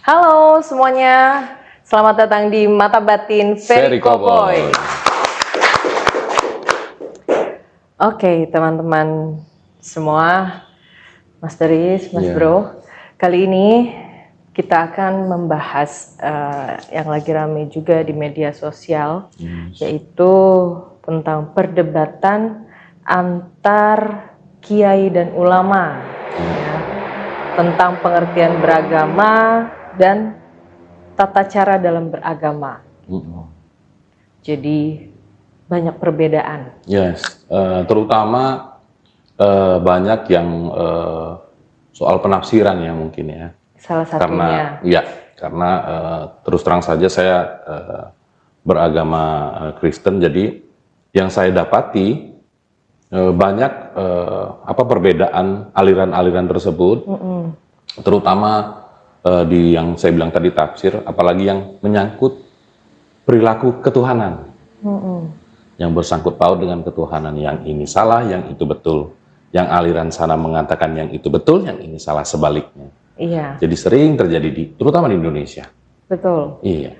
Halo semuanya, selamat datang di Mata Batin Ferry Cowboy. Oke teman-teman semua, Mas Deris, Mas Bro, kali ini kita akan membahas yang lagi rame juga di media sosial, yaitu tentang perdebatan antar kiai dan ulama, ya, tentang pengertian beragama dan tata cara dalam beragama. Jadi banyak perbedaan. Terutama banyak yang soal penafsiran ya mungkin ya. Salah satunya. Karena terus terang saja saya beragama Kristen, jadi yang saya dapati banyak perbedaan aliran-aliran tersebut, terutama di yang saya bilang tadi tafsir, apalagi yang menyangkut perilaku ketuhanan, yang bersangkut paut dengan ketuhanan, yang ini salah, yang itu betul, yang aliran sana mengatakan yang itu betul, yang ini salah, sebaliknya. Iya. Jadi sering terjadi terutama di Indonesia. Betul. Iya.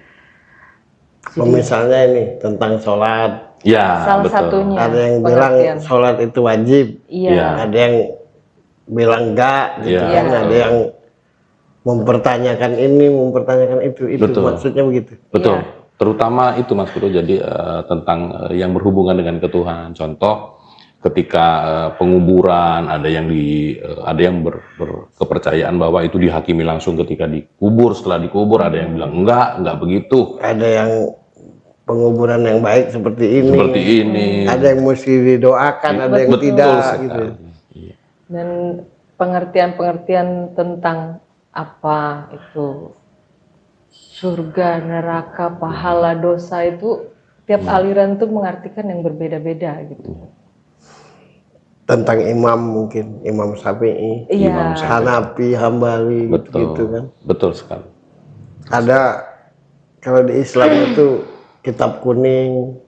Misalnya ini tentang sholat. Ya, salah betul. satunya. Ada yang bilang sholat itu wajib. Iya. Ada yang bilang enggak, gitu kan. Ada yang mempertanyakan ini, mempertanyakan itu. Itu maksudnya begitu. Betul. Iya. Terutama itu Mas Bro, jadi tentang yang berhubungan dengan ketuhanan. Contoh ketika penguburan, ada yang berkepercayaan bahwa itu dihakimi langsung ketika dikubur, setelah dikubur ada yang bilang enggak begitu. Ada yang penguburan yang baik seperti ini. Ada yang mesti didoakan, ada yang tidak gitu. Dan pengertian-pengertian tentang apa itu surga, neraka, pahala, dosa itu tiap aliran tuh mengartikan yang berbeda-beda gitu. Tentang imam mungkin, Imam Syafi'i, Imam Hanafi, Hambali, gitu kan. Betul sekali. Ada kalau di Islam itu kitab kuning,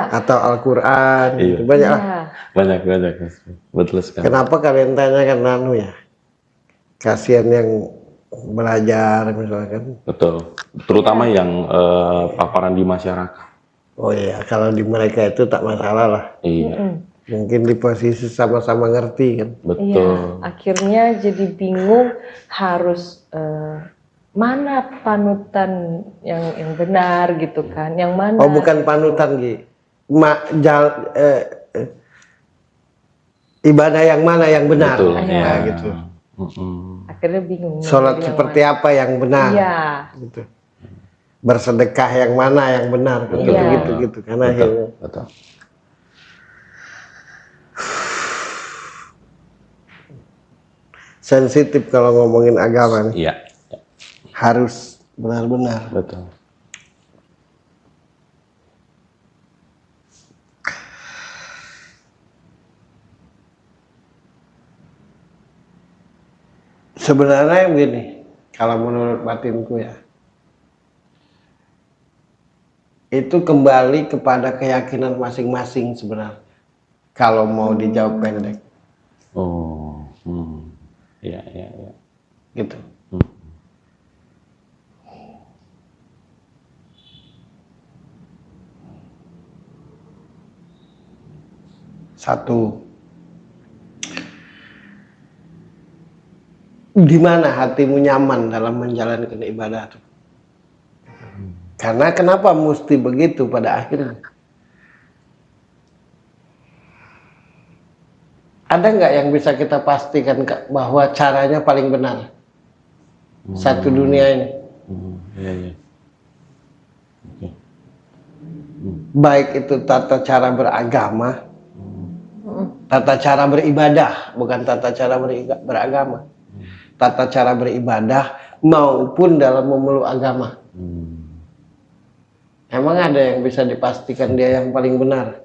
atau Al-Quran, gitu. Banyak lah. Banyak, betul sekali. Kenapa kalian tanyakan ya? Kasihan yang belajar misalkan. Betul. Terutama yang paparan di masyarakat. Oh iya, kalau di mereka itu tak masalah lah. Iya. Mungkin di posisi sama-sama ngerti kan. Betul. Iya, akhirnya jadi bingung harus mana panutan yang benar gitu kan, yang mana? Oh bukan panutan Gi, ibadah yang mana yang benar? Betul. Ya gitu. Akhirnya bingung. Sholat seperti apa yang benar? Gitu. Bersedekah yang mana yang benar? Gitu. Karena akhirnya. Betul. Sensitif kalau ngomongin agama nih. Iya. Harus benar-benar. Betul. Sebenarnya begini, kalau menurut batinku ya, itu kembali kepada keyakinan masing-masing sebenarnya. Kalau mau dijawab pendek. Oh. Iya. Gitu. Satu, di mana hatimu nyaman dalam menjalankan ibadah itu? Karena kenapa mesti begitu pada akhirnya? Ada nggak yang bisa kita pastikan bahwa caranya paling benar? Satu dunia ini. Iya. Baik itu tata cara beragama, tata cara beribadah, bukan tata cara beragama. Tata cara beribadah maupun dalam memeluk agama. Emang ada yang bisa dipastikan dia yang paling benar?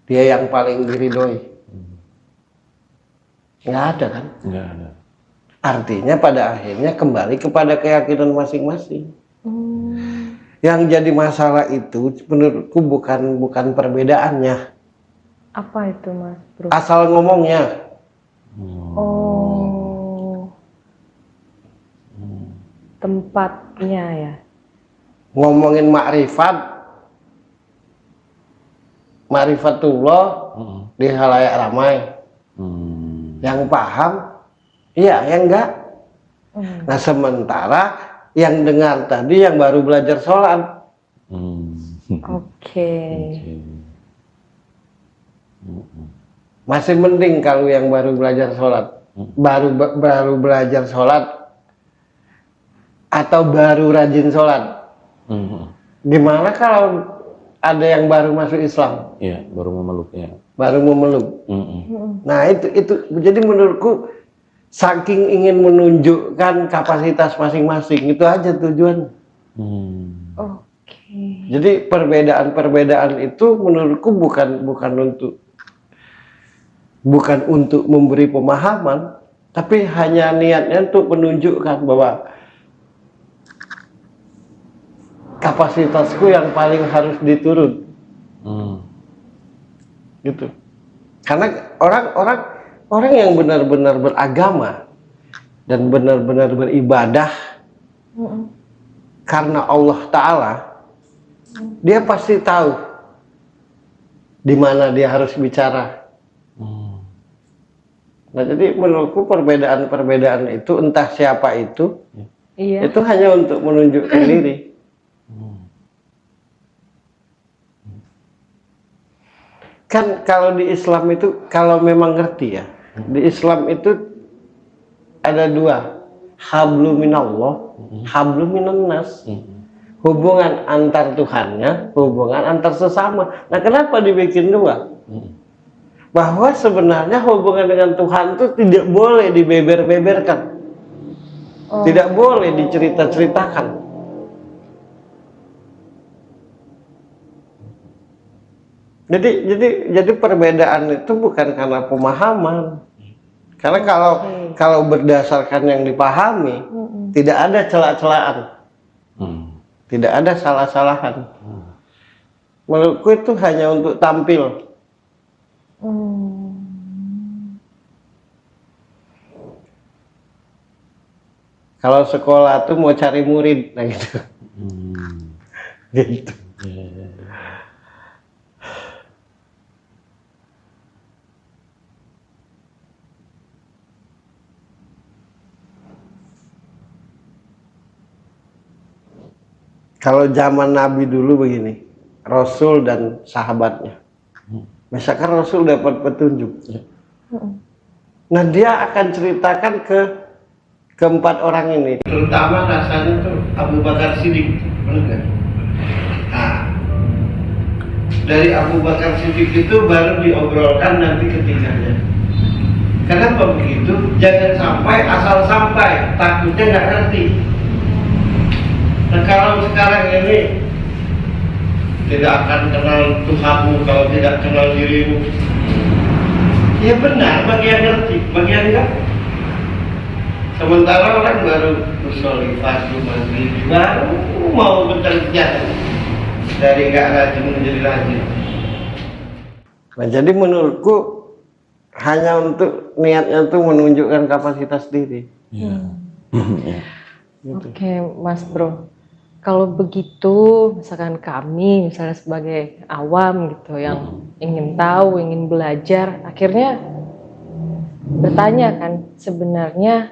Dia yang paling diridhoi? Nggak ada kan? Nggak ada. Artinya pada akhirnya kembali kepada keyakinan masing-masing. Yang jadi masalah itu menurutku bukan perbedaannya. Apa itu Mas Bro? Asal ngomongnya. tempatnya ya. Ngomongin ma'rifatullah di halayak ramai. Yang paham, iya, yang enggak. Nah, sementara yang dengar tadi yang baru belajar sholat. Oke. Masih mending kalau yang baru belajar sholat. Baru belajar sholat atau baru rajin sholat. Gimana kalau ada yang baru masuk Islam? Iya, baru memeluknya. Baru memeluk. Nah, itu jadi menurutku saking ingin menunjukkan kapasitas masing-masing, itu aja tujuan. Oke. Jadi perbedaan itu menurutku bukan untuk memberi pemahaman, tapi hanya niatnya untuk menunjukkan bahwa kapasitasku yang paling harus diturun. Gitu. Karena orang yang benar-benar beragama dan benar-benar beribadah karena Allah Ta'ala, dia pasti tahu di mana dia harus bicara. Nah, jadi menurutku perbedaan itu, entah siapa itu hanya untuk menunjukkan diri. Kan kalau di Islam itu, kalau memang ngerti ya, di Islam itu ada dua, hablum minallah, hablum minannas. Hubungan antar Tuhannya, hubungan antar sesama. Nah, kenapa dibikin dua? Bahwa sebenarnya hubungan dengan Tuhan itu tidak boleh dibeber-beberkan, tidak boleh dicerita-ceritakan. Jadi perbedaan itu bukan karena pemahaman. Karena kalau berdasarkan yang dipahami, tidak ada celah-celahan, tidak ada salah-salahan. Menurutku itu hanya untuk tampil. Kalau sekolah tuh mau cari murid, nah gitu. Gitu. Kalau zaman Nabi dulu begini, Rasul dan sahabatnya. Misalkan Rasul dapat petunjuk. Nah, dia akan ceritakan ke keempat orang ini. Terutama rasanya tuh Abu Bakar Siddiq. Nah, dari Abu Bakar Siddiq itu baru diobrolkan nanti ketiganya. Kenapa begitu? Jangan sampai asal sampai, takutnya nggak ngerti. Nah, kalau sekarang ini tidak akan kenal Tuhanmu kalau tidak kenal dirimu. Ya benar, bagi yang ngerti, bagi yang enggak. Sementara orang baru usul fardu maghrib, baru mau bekerja dari nggak rajin menjadi rajin. Nah, jadi menurutku hanya untuk niatnya tuh menunjukkan kapasitas diri. Oke, Mas Bro. Kalau begitu, misalkan kami, misalnya sebagai awam gitu, yang ingin tahu, ingin belajar, akhirnya bertanya kan, sebenarnya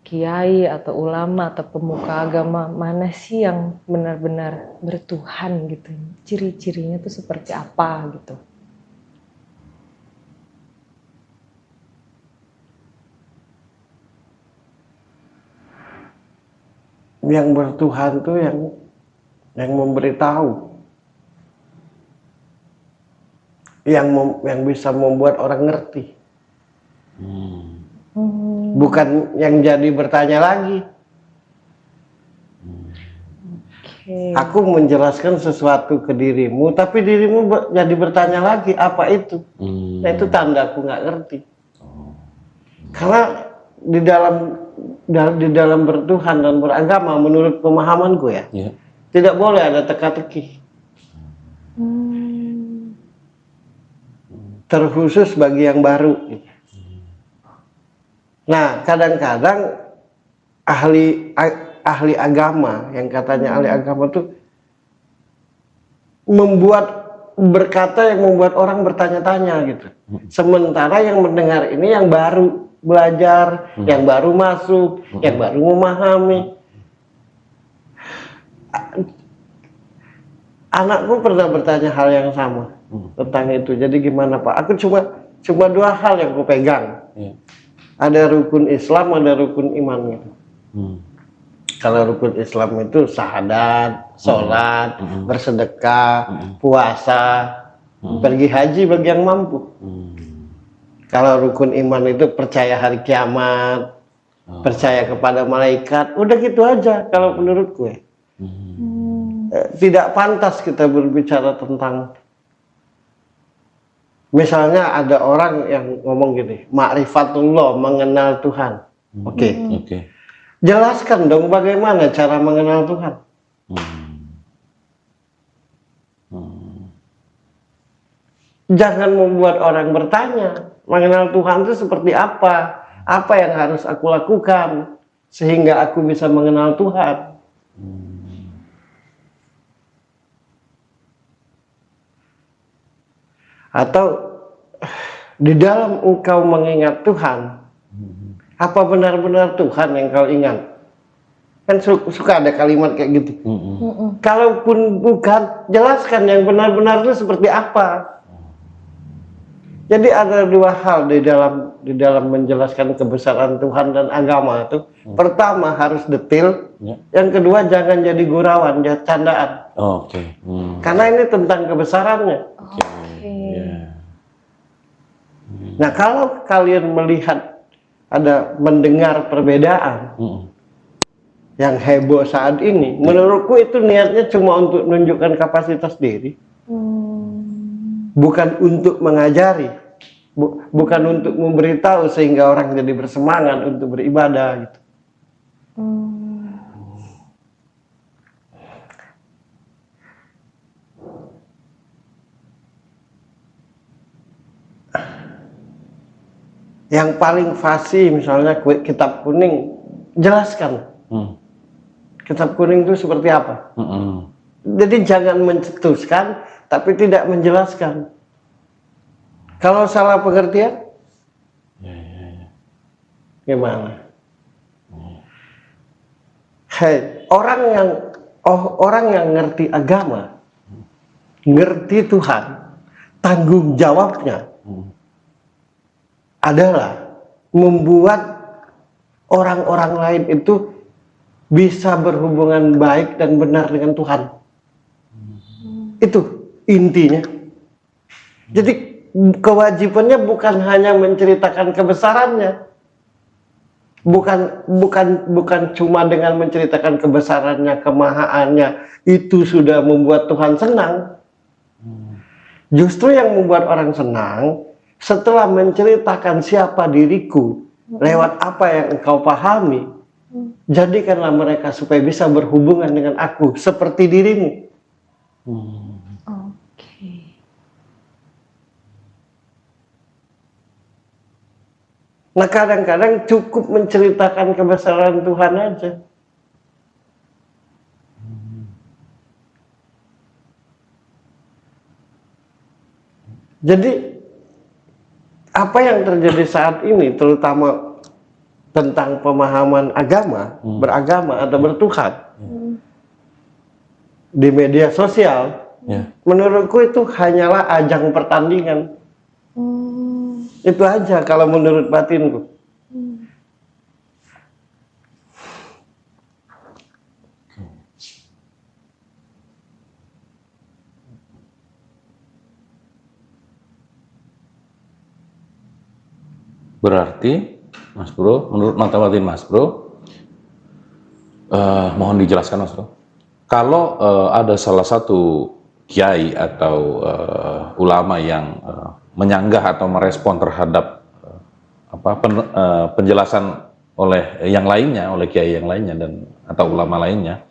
kiai atau ulama atau pemuka agama mana sih yang benar-benar bertuhan gitu, ciri-cirinya tuh seperti apa gitu. Yang bertuhan tuh yang memberitahu, yang bisa membuat orang ngerti, bukan yang jadi bertanya lagi. Aku menjelaskan sesuatu ke dirimu, tapi dirimu jadi bertanya lagi apa itu. Nah, itu tanda aku nggak ngerti. Karena di dalam bertuhan dan beragama, menurut pemahamanku ya, tidak boleh ada teka-teki. Terkhusus bagi yang baru. Nah, kadang-kadang ahli agama yang katanya ahli agama tuh berkata yang membuat orang bertanya-tanya gitu. Sementara yang mendengar ini yang baru belajar, yang baru masuk, yang baru memahami. Anakku pernah bertanya hal yang sama tentang itu. Jadi gimana Pak? Aku cuma dua hal yang aku pegang. Ada rukun Islam, ada rukun iman gitu. Kalau rukun Islam itu syahadat, sholat, bersedekah, puasa, pergi haji bagi yang mampu. Kalau rukun iman itu percaya hari kiamat, percaya kepada malaikat, udah gitu aja kalau menurutku ya. Tidak pantas kita berbicara tentang, misalnya ada orang yang ngomong gini, ma'rifatullah, mengenal Tuhan. Oke. Jelaskan dong bagaimana cara mengenal Tuhan. Jangan membuat orang bertanya, mengenal Tuhan itu seperti apa? Apa yang harus aku lakukan sehingga aku bisa mengenal Tuhan? Atau di dalam engkau mengingat Tuhan, apa benar-benar Tuhan yang kau ingat? Kan suka ada kalimat kayak gitu. Kalaupun bukan, jelaskan yang benar-benar itu seperti apa. Jadi ada dua hal di dalam menjelaskan kebesaran Tuhan dan agama itu. Pertama harus detail, yang kedua jangan jadi gurauan, jadi candaan. Karena ini tentang kebesarannya. Nah, kalau kalian melihat mendengar perbedaan yang heboh saat ini, menurutku itu niatnya cuma untuk menunjukkan kapasitas diri, bukan untuk mengajari, bukan untuk memberitahu sehingga orang jadi bersemangat untuk beribadah gitu. Yang paling fasih misalnya kitab kuning, jelaskan. Kitab kuning itu seperti apa? Jadi jangan mencetuskan tapi tidak menjelaskan. Kalau salah pengertian, gimana? Hei, orang yang ngerti agama, ngerti Tuhan, tanggung jawabnya adalah membuat orang-orang lain itu bisa berhubungan baik dan benar dengan Tuhan. Itu intinya. Jadi kewajibannya bukan hanya menceritakan kebesarannya, bukan cuma dengan menceritakan kebesarannya, kemahaannya, itu sudah membuat Tuhan senang. Justru yang membuat orang senang setelah menceritakan siapa diriku lewat apa yang engkau pahami, jadikanlah mereka supaya bisa berhubungan dengan aku seperti dirimu. Nah, kadang-kadang cukup menceritakan kebesaran Tuhan aja. Jadi apa yang terjadi saat ini, terutama tentang pemahaman agama, beragama atau bertuhan di media sosial, menurutku itu hanyalah ajang pertandingan. Itu aja kalau menurut batinku. Berarti, Mas Bro, menurut mata batin Mas Bro, mohon dijelaskan Mas Bro, kalau ada salah satu kiai atau ulama yang menyanggah atau merespon terhadap penjelasan oleh yang lainnya, oleh kiai yang lainnya dan atau ulama lainnya,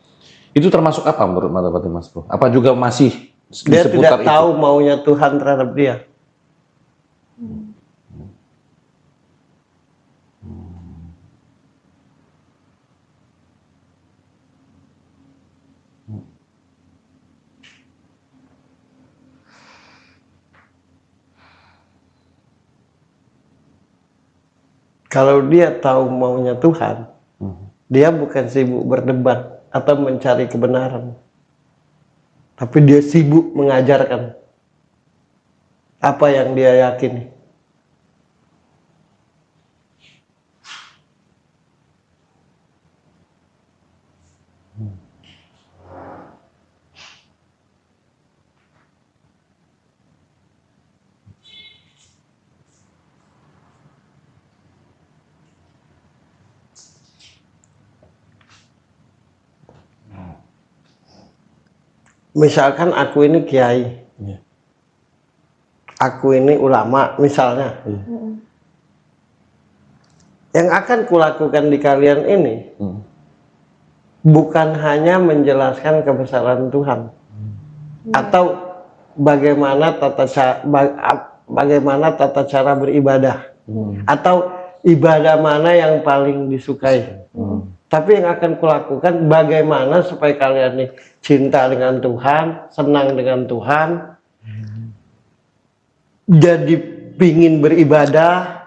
itu termasuk apa menurut mata batin Mas Bro? Apa juga masih Dia seputar tidak tahu maunya Tuhan terhadap dia. Kalau dia tahu maunya Tuhan, dia bukan sibuk berdebat atau mencari kebenaran, tapi dia sibuk mengajarkan apa yang dia yakini. Misalkan aku ini kiai, aku ini ulama misalnya, yang akan kulakukan di kalian ini bukan hanya menjelaskan kebesaran Tuhan atau bagaimana tata cara beribadah atau ibadah mana yang paling disukai. Tapi yang akan kulakukan bagaimana supaya kalian nih cinta dengan Tuhan, senang dengan Tuhan, jadi pingin beribadah,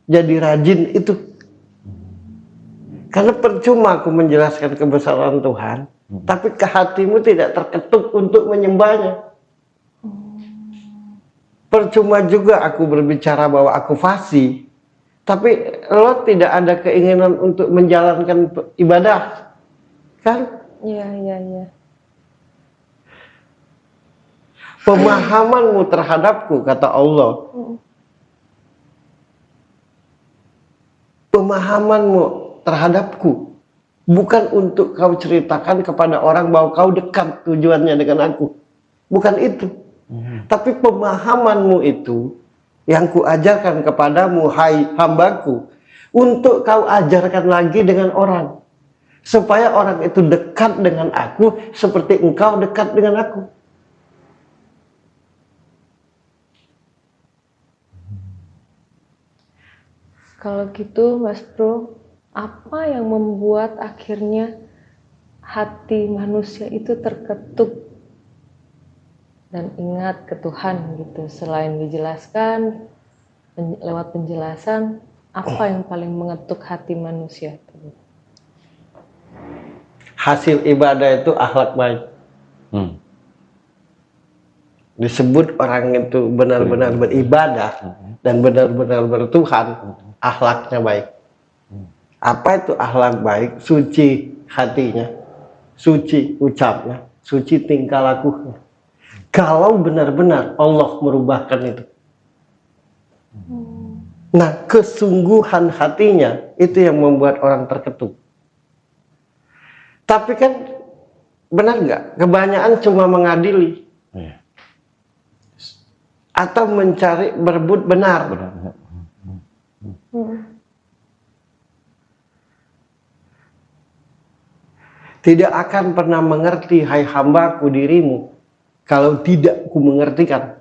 jadi rajin itu. Karena percuma aku menjelaskan kebesaran Tuhan, tapi ke hatimu tidak terketuk untuk menyembahnya. Percuma juga aku berbicara bahwa aku fasih, tapi lo tidak ada keinginan untuk menjalankan ibadah, kan? Iya. Pemahamanmu terhadapku, kata Allah, pemahamanmu terhadapku bukan untuk kau ceritakan kepada orang bahwa kau dekat tujuannya dengan aku, bukan itu. Tapi pemahamanmu itu yang kuajarkan kepadamu, hai hambaku, untuk kau ajarkan lagi dengan orang, supaya orang itu dekat dengan aku seperti engkau dekat dengan aku. Kalau gitu Mas Bro, apa yang membuat akhirnya hati manusia itu terketuk dan ingat ke Tuhan gitu? Selain dijelaskan lewat penjelasan, apa yang paling mengetuk hati manusia? Hasil ibadah itu akhlak baik. Disebut orang itu benar-benar beribadah dan benar-benar bertuhan, akhlaknya baik. Apa itu akhlak baik? Suci hatinya, suci ucapnya, suci tingkah lakunya. Kalau benar-benar Allah merubahkan itu. Nah, kesungguhan hatinya itu yang membuat orang terketuk. Tapi kan benar nggak? Kebanyakan cuma mengadili atau mencari berebut benar. Tidak akan pernah mengerti, hai hambaku, dirimu, kalau tidak ku mengertikan.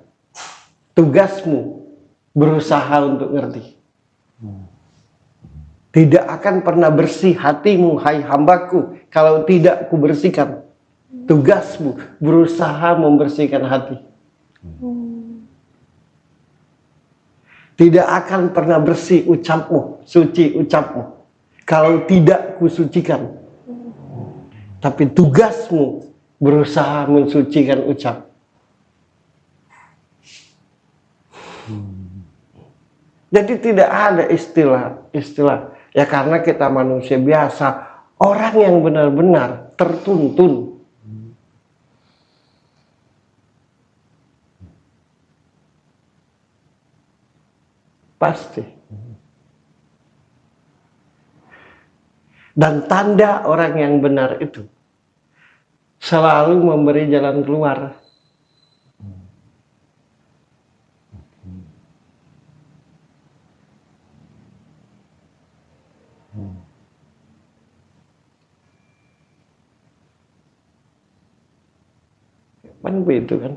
Tugasmu berusaha untuk ngerti. Tidak akan pernah bersih hatimu, hai hambaku, kalau tidak ku bersihkan. Tugasmu berusaha membersihkan hati. Tidak akan pernah bersih ucapmu, suci ucapmu, kalau tidak kusucikan. Tapi tugasmu berusaha mensucikan ucap. Jadi tidak ada istilah. Ya karena kita manusia biasa, orang yang benar-benar tertuntun. Pasti. Dan tanda orang yang benar itu selalu memberi jalan keluar. Kan begitu kan?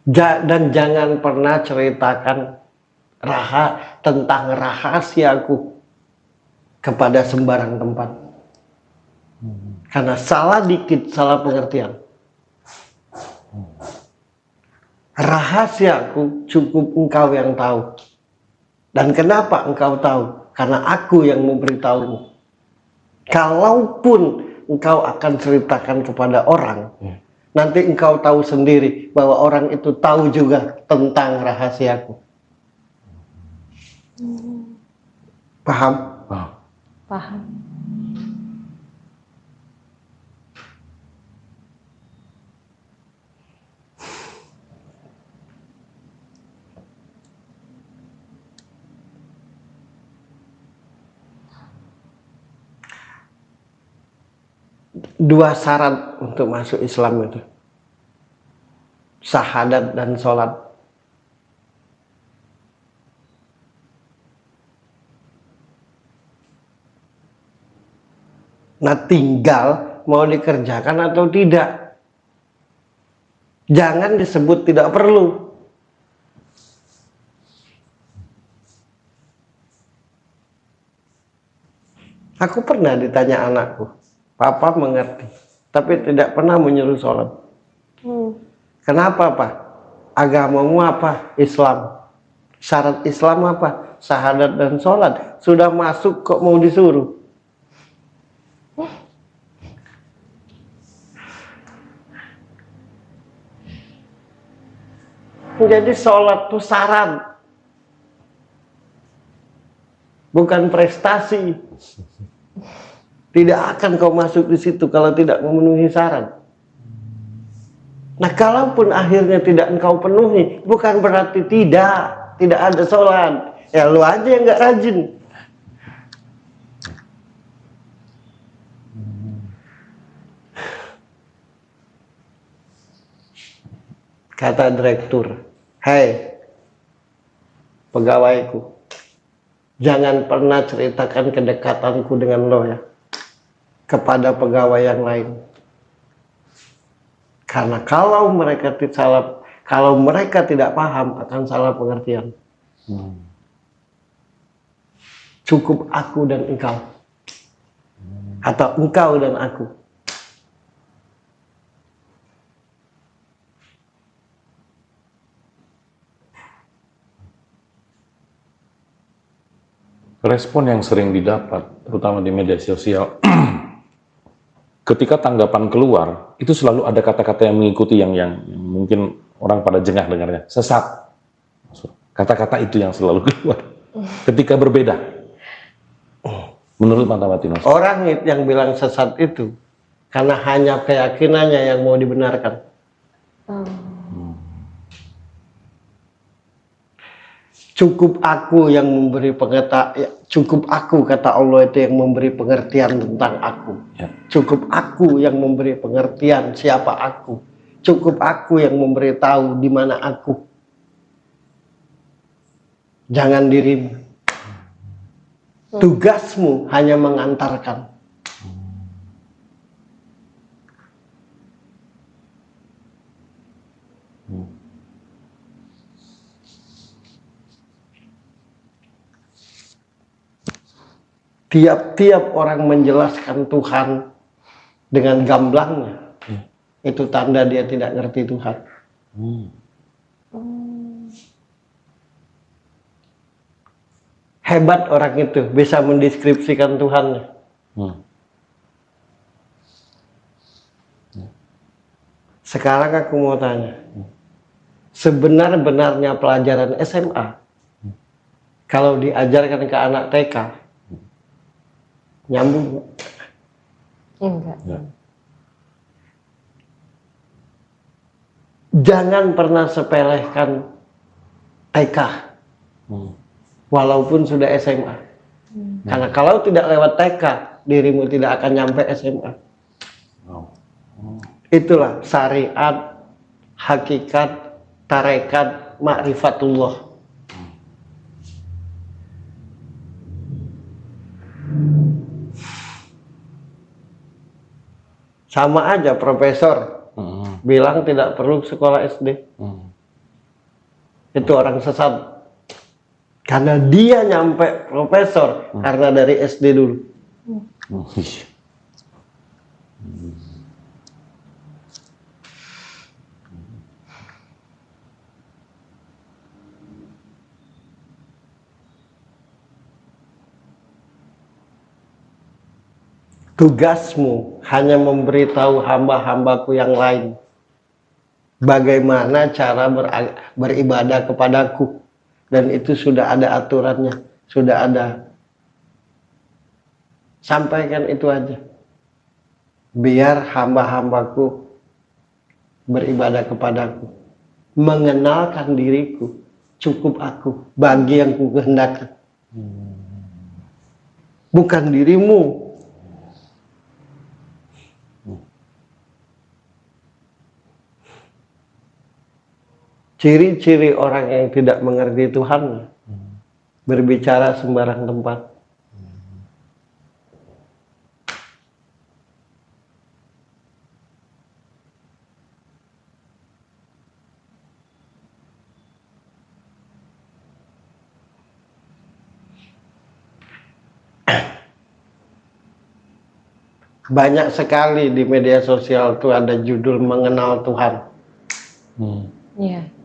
Dan jangan pernah ceritakan tentang rahasiaku kepada sembarang tempat. Karena salah dikit, salah pengertian. Rahasiaku cukup engkau yang tahu. Dan kenapa engkau tahu? Karena aku yang memberitahumu. Kalaupun engkau akan ceritakan kepada orang, nanti engkau tahu sendiri bahwa orang itu tahu juga tentang rahasiaku. Paham? Paham. Dua syarat untuk masuk Islam itu, syahadat dan sholat. Nah, tinggal mau dikerjakan atau tidak. Jangan disebut tidak perlu. Aku pernah ditanya anakku, Papa mengerti, tapi tidak pernah menyuruh sholat. Kenapa, Pak? Agamamu apa? Islam. Syarat Islam apa? Syahadat dan sholat. Sudah masuk kok mau disuruh? Jadi sholat itu syarat, bukan prestasi. Tidak akan kau masuk di situ kalau tidak memenuhi syarat. Nah, kalaupun akhirnya tidak engkau penuhi, bukan berarti tidak ada sholat. Ya lu aja yang nggak rajin. Kata direktur, "Hei, pegawaiku, jangan pernah ceritakan kedekatanku dengan lo ya kepada pegawai yang lain. Karena kalau mereka tidak paham akan salah pengertian. Cukup aku dan engkau. Atau engkau dan aku." Respon yang sering didapat, terutama di media sosial, ketika tanggapan keluar, itu selalu ada kata-kata yang mengikuti yang mungkin orang pada jengah dengarnya, sesat. Kata-kata itu yang selalu keluar. Ketika berbeda, menurut Mata Batin. Orang yang bilang sesat itu karena hanya keyakinannya yang mau dibenarkan. Cukup aku yang memberi pengetahuan, cukup aku kata Allah itu yang memberi pengertian tentang aku. Cukup aku yang memberi pengertian siapa aku. Cukup aku yang memberitahu di mana aku. Jangan dirimu. Tugasmu hanya mengantarkan. Tiap-tiap orang menjelaskan Tuhan dengan gamblangnya, itu tanda dia tidak ngerti Tuhan. Hebat orang itu bisa mendeskripsikan Tuhannya. Sekarang aku mau tanya, sebenar-benarnya pelajaran SMA kalau diajarkan ke anak TK nyambung? Enggak. Jangan pernah sepelehkan TK walaupun sudah SMA. Karena kalau tidak lewat TK, dirimu tidak akan nyampe SMA. Itulah syariat, hakikat, tarekat, ma'rifatullah. Sama aja profesor bilang tidak perlu sekolah SD. Itu orang sesat. Karena dia nyampe profesor karena dari SD dulu. Iya. Tugasmu hanya memberitahu hamba-hambaku yang lain bagaimana cara beribadah kepadaku, dan itu sudah ada aturannya, sudah ada. Sampaikan itu aja, biar hamba-hambaku beribadah kepadaku, mengenalkan diriku, cukup aku bagi yang ku kehendaki, bukan dirimu. Ciri-ciri orang yang tidak mengerti Tuhan, berbicara sembarang tempat. Banyak sekali di media sosial tuh ada judul mengenal Tuhan. Iya.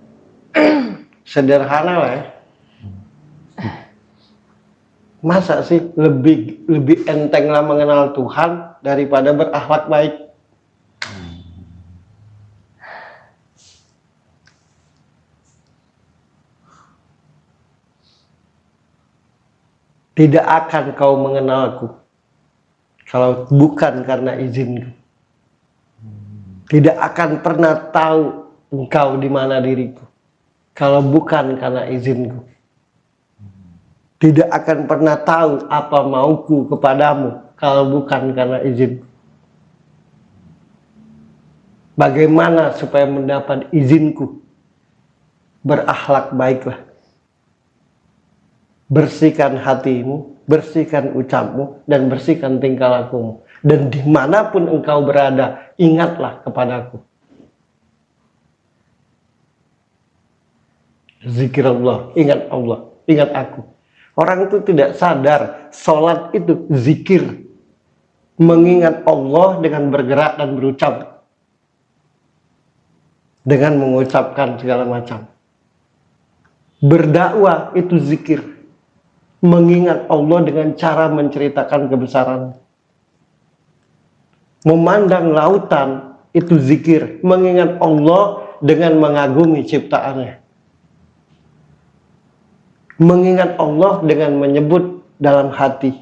Sederhana lah ya. Masa sih lebih enteng lah mengenal Tuhan daripada berakhlak baik? Tidak akan kau mengenalku kalau bukan karena izinku. Tidak akan pernah tahu engkau di mana diriku kalau bukan karena izinku. Tidak akan pernah tahu apa mauku kepadamu kalau bukan karena izinku. Bagaimana supaya mendapat izinku? Berakhlak baiklah. Bersihkan hatimu, bersihkan ucapmu, dan bersihkan tingkah lakumu. Dan dimanapun engkau berada, ingatlah kepadaku. Zikir Allah, ingat Allah, ingat aku. Orang itu tidak sadar, sholat itu zikir. Mengingat Allah dengan bergerak dan berucap. Dengan mengucapkan segala macam. Berdakwah itu zikir. Mengingat Allah dengan cara menceritakan kebesaran. Memandang lautan itu zikir. Mengingat Allah dengan mengagumi ciptaannya. Mengingat Allah dengan menyebut dalam hati.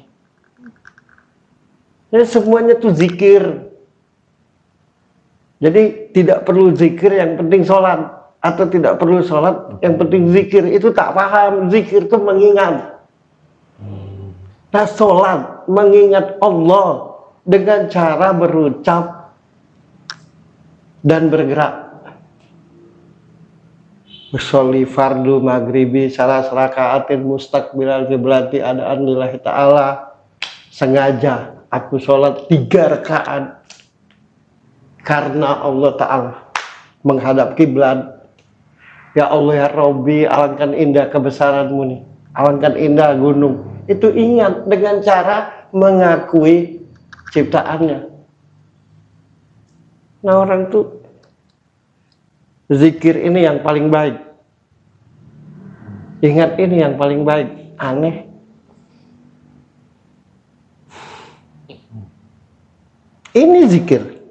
Jadi semuanya itu zikir. Jadi tidak perlu zikir, yang penting sholat. Atau tidak perlu sholat, yang penting zikir. Itu tak paham. Zikir itu mengingat. Nah, sholat mengingat Allah dengan cara berucap dan bergerak. Usolli fardu maghribi salah rakaatin mustaqbilal qiblati adaan lillahi ta'ala. Sengaja aku sholat 3 rakaat karena Allah Ta'ala, menghadap kiblat. Ya Allah ya Rabbi, alangkan indah kebesaranmu nih, alangkan indah gunung. Itu ingat dengan cara mengakui ciptaannya. Nah, orang tuh zikir ini yang paling baik. Ingat ini yang paling baik. Aneh. Ini zikir.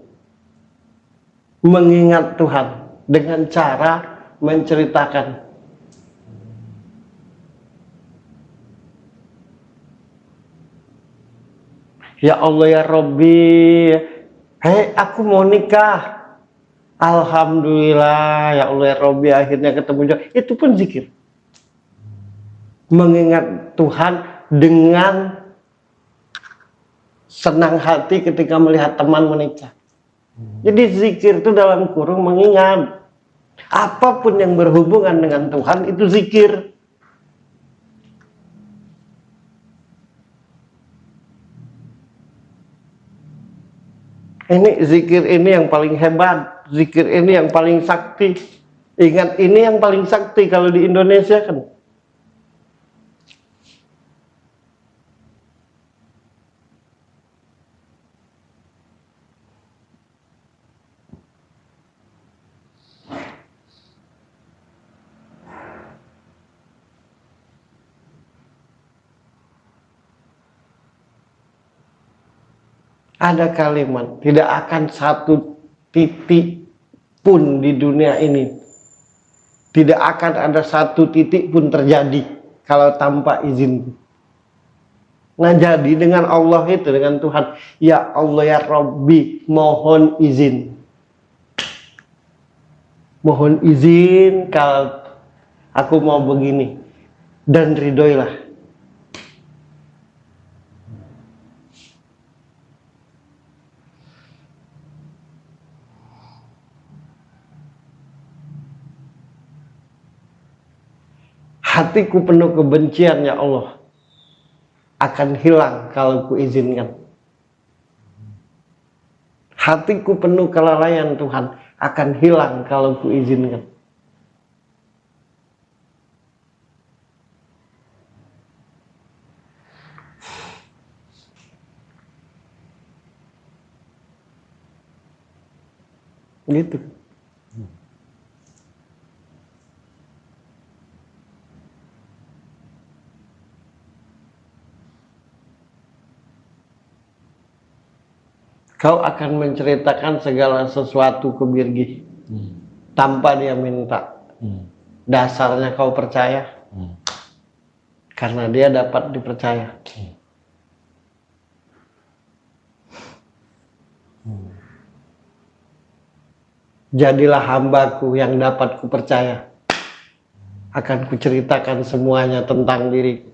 Mengingat Tuhan dengan cara menceritakan. Ya Allah ya Rabbi, hei aku mau nikah. Alhamdulillah ya Allah ya Rabbi, akhirnya ketemu juga. Itu pun zikir. Mengingat Tuhan dengan senang hati ketika melihat teman menikah. Jadi zikir itu dalam kurung mengingat. Apapun yang berhubungan dengan Tuhan itu zikir. Ini zikir ini yang paling hebat, zikir ini yang paling sakti. Ingat ini yang paling sakti kalau di Indonesia kan. Ada kalimat, tidak akan satu titik pun di dunia ini, tidak akan ada satu titik pun terjadi kalau tanpa izin. Nah jadi dengan Allah itu, dengan Tuhan, ya Allah ya Rabbi, mohon izin. Mohon izin kalau aku mau begini, dan ridhoilah. Hatiku penuh kebencian ya Allah, akan hilang kalau kuizinkan. Hatiku penuh kelalaian Tuhan, akan hilang kalau kuizinkan. Gitu. Kau akan menceritakan segala sesuatu ke Birgi tanpa dia minta. Dasarnya kau percaya karena dia dapat dipercaya. Jadilah hambaku yang dapat kupercaya. Akan kuceritakan semuanya tentang diriku.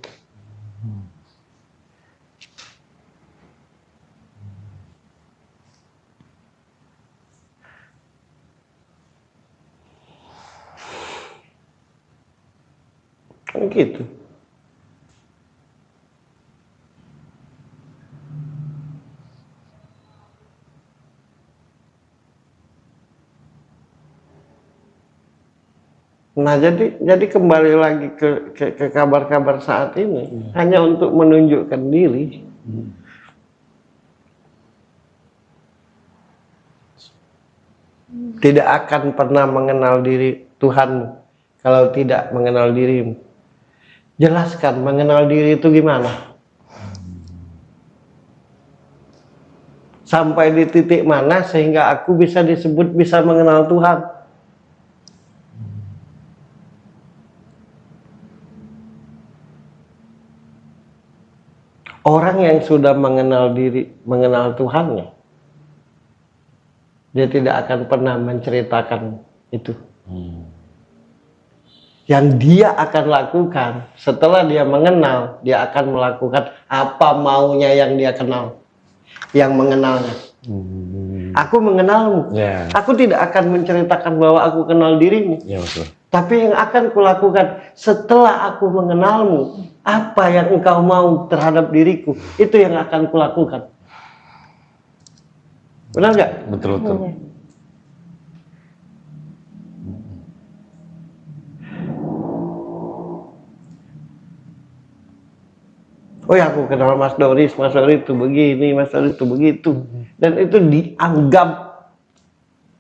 Kan gitu. Nah jadi kembali lagi ke kabar-kabar saat ini hanya untuk menunjukkan diri. Tidak akan pernah mengenal diri Tuhanmu kalau tidak mengenal dirimu. Jelaskan mengenal diri itu gimana? Sampai di titik mana sehingga aku bisa disebut bisa mengenal Tuhan? Orang yang sudah mengenal diri, mengenal Tuhannya, dia tidak akan pernah menceritakan itu. Yang dia akan lakukan setelah dia mengenal, dia akan melakukan apa maunya yang dia kenal, yang mengenalnya. Aku mengenalmu, aku tidak akan menceritakan bahwa aku kenal dirimu. Ya, betul. Tapi yang akan kulakukan setelah aku mengenalmu, apa yang engkau mau terhadap diriku, itu yang akan kulakukan. Benar nggak? Betul, betul. Oh ya, aku kenal Mas Doris itu begini, Mas Doris itu begitu. Dan itu dianggap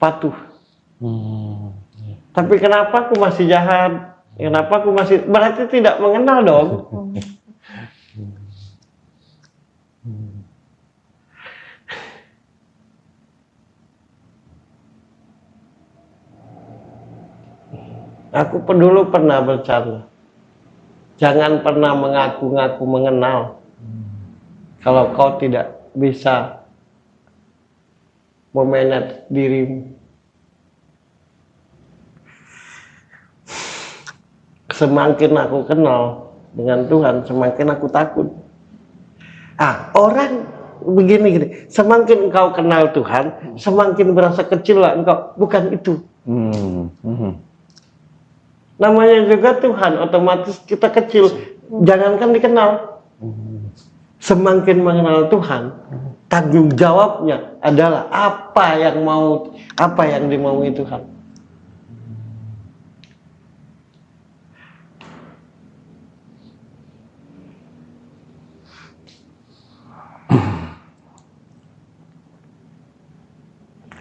patuh. Tapi kenapa aku masih jahat? Kenapa aku masih... Berarti tidak mengenal dong. Aku dulu pernah bercanda. Jangan pernah mengaku-ngaku mengenal kalau kau tidak bisa memanage dirimu. Semakin aku kenal dengan Tuhan, semakin aku takut. Orang begini, semakin engkau kenal Tuhan, semakin berasa kecil lah engkau. Bukan itu. Namanya juga Tuhan, otomatis kita kecil. Jangankan dikenal. Semakin mengenal Tuhan, tanggung jawabnya adalah apa yang dimaui Tuhan.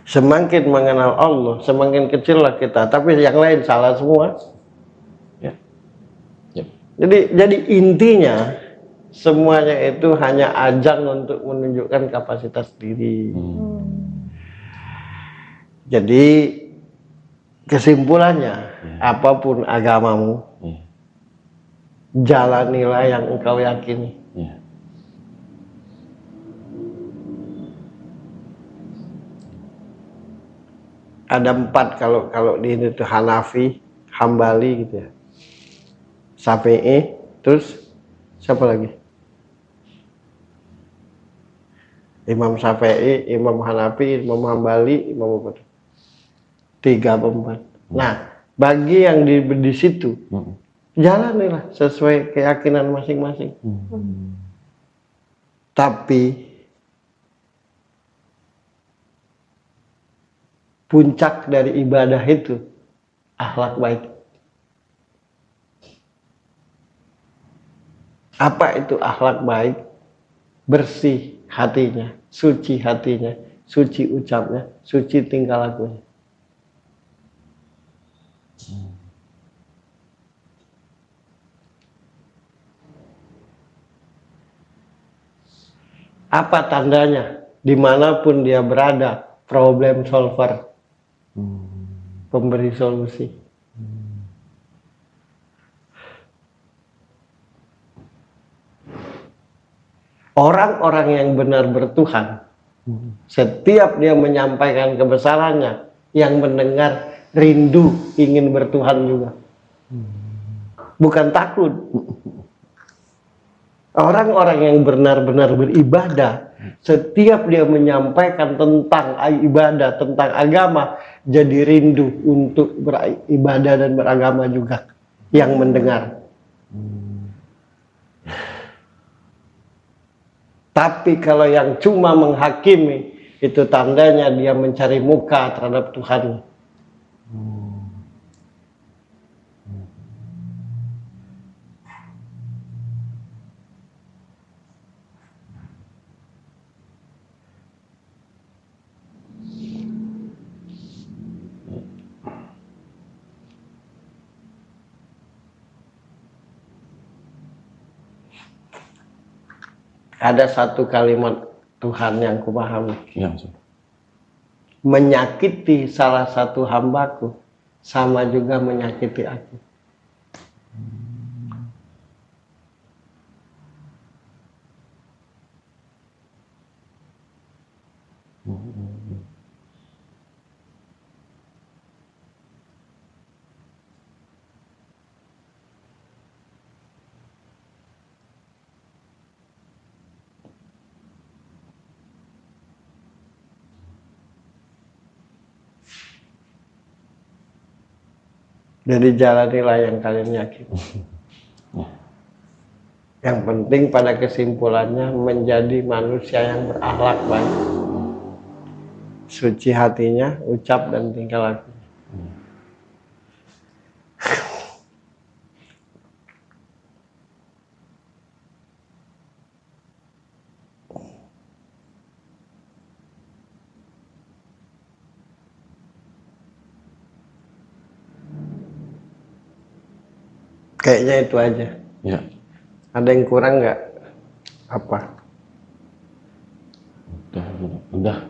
Semakin mengenal Allah, semakin kecillah kita. Tapi yang lain salah semua. Ya. Jadi intinya semuanya itu hanya ajang untuk menunjukkan kapasitas diri. Jadi kesimpulannya, apapun agamamu, jalanilah yang engkau yakini. Ada 4 kalau di ini tuh, Hanafi, Hambali gitu ya, Syafi'i, terus siapa lagi? Imam Syafi'i, Imam Hanafi, Imam Hambali, Imam apa? 3 atau 4. Nah, bagi yang di situ, jalanilah sesuai keyakinan masing-masing. Tapi puncak dari ibadah itu akhlak baik. Apa itu akhlak baik? Bersih hatinya, suci ucapnya, suci tingkah lakunya. Apa tandanya? Dimanapun dia berada, problem solver, pemberi solusi. Orang-orang yang benar bertuhan, setiap dia menyampaikan kebesarannya, yang mendengar rindu ingin bertuhan juga. Bukan takut. Orang-orang yang benar-benar beribadah, setiap dia menyampaikan tentang ibadah, tentang agama, jadi rindu untuk beribadah dan beragama juga yang mendengar. Tapi kalau yang cuma menghakimi, itu tandanya dia mencari muka terhadap Tuhan. Ada satu kalimat Tuhan yang kupahami. Ya, menyakiti salah satu hambaku sama juga menyakiti aku. Jadi jalanilah yang kalian yakini. Yang penting pada kesimpulannya menjadi manusia yang berakhlak baik. Suci hatinya, ucap dan tingkah lakunya. Kayaknya itu aja. Ya. Ada yang kurang nggak? Apa? Udah.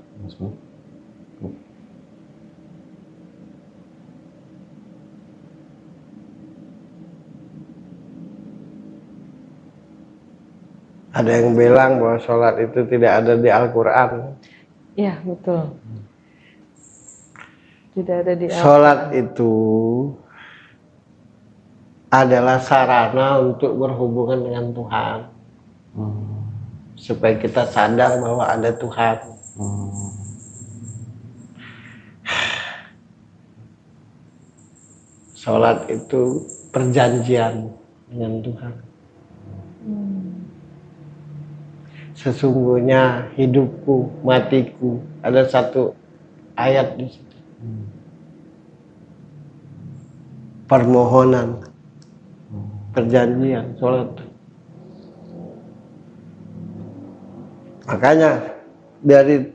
Ada yang bilang bahwa sholat itu tidak ada di Al-Quran. Iya, betul. Tidak ada di Al-Quran. Sholat itu adalah sarana untuk berhubungan dengan Tuhan. Supaya kita sadar bahwa ada Tuhan. Sholat itu perjanjian dengan Tuhan. Sesungguhnya hidupku, matiku, ada satu ayat di situ. Permohonan, perjanjian, sholat. Makanya dari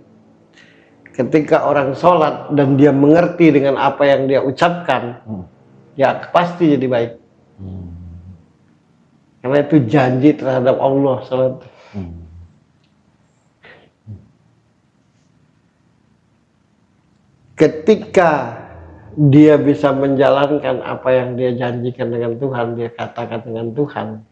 ketika orang sholat dan dia mengerti dengan apa yang dia ucapkan, ya pasti jadi baik. Karena itu janji terhadap Allah salat. Ketika dia bisa menjalankan apa yang dia janjikan dengan Tuhan, dia katakan dengan Tuhan,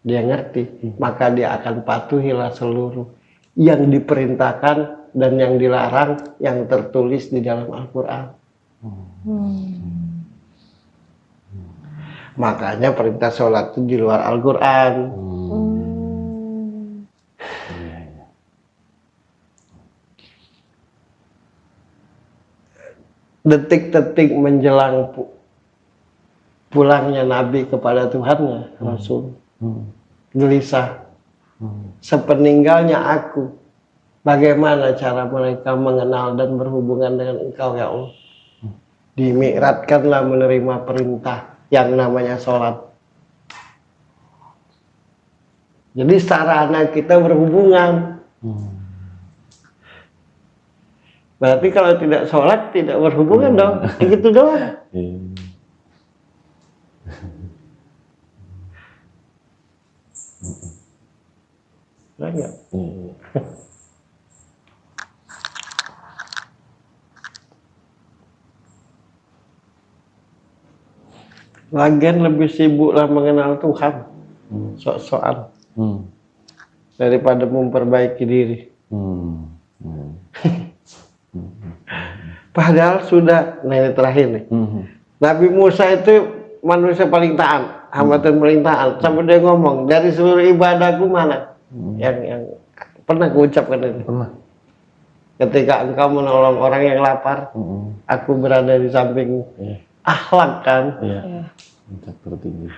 dia ngerti, maka dia akan patuhilah seluruh yang diperintahkan dan yang dilarang yang tertulis di dalam Al-Quran. Makanya perintah sholat itu di luar Al-Quran. Detik-detik menjelang pulangnya Nabi kepada Tuhannya, Rasul gelisah. Sepeninggalnya aku, bagaimana cara mereka mengenal dan berhubungan dengan Engkau ya Allah? Dimi'ratkanlah menerima perintah yang namanya sholat. Jadi sarana kita berhubungan. Berarti kalau tidak sholat tidak berhubungan dong, gitu doang. Enggak. Lagian lebih sibuklah mengenal Tuhan, sok-sokan, daripada memperbaiki diri. Padahal sudah, nah ini terakhir nih. Nabi Musa itu manusia paling taat, hamba Tuhan paling taat. Sampai dia ngomong, dari seluruh ibadahku mana? Yang pernah aku ucapkan itu. Pernah. Ketika engkau menolong orang yang lapar, aku berada di sampingmu. Akhlak kan? Iya. Puncak tertinggi.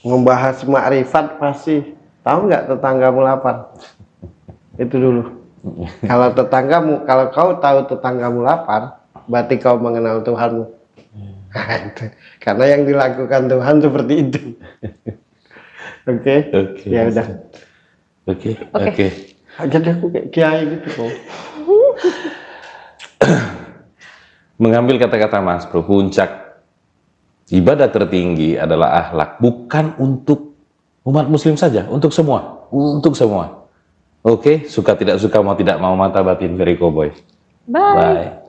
Membahas makrifat pasti. Tahu nggak tetanggamu lapar? Itu dulu. Kalau tetanggamu, kalau kau tahu tetanggamu lapar, berarti kau mengenal Tuhanmu. Karena yang dilakukan Tuhan seperti itu. Oke? Ya udah. Oke. Jadi aku kayak kiai gitu kok. Mengambil kata-kata Mas Bro, puncak ibadah tertinggi adalah akhlak, bukan untuk umat muslim saja, untuk semua, Oke, suka tidak suka, mau tidak mau, mata batin Veriko Boy. Bye. Bye.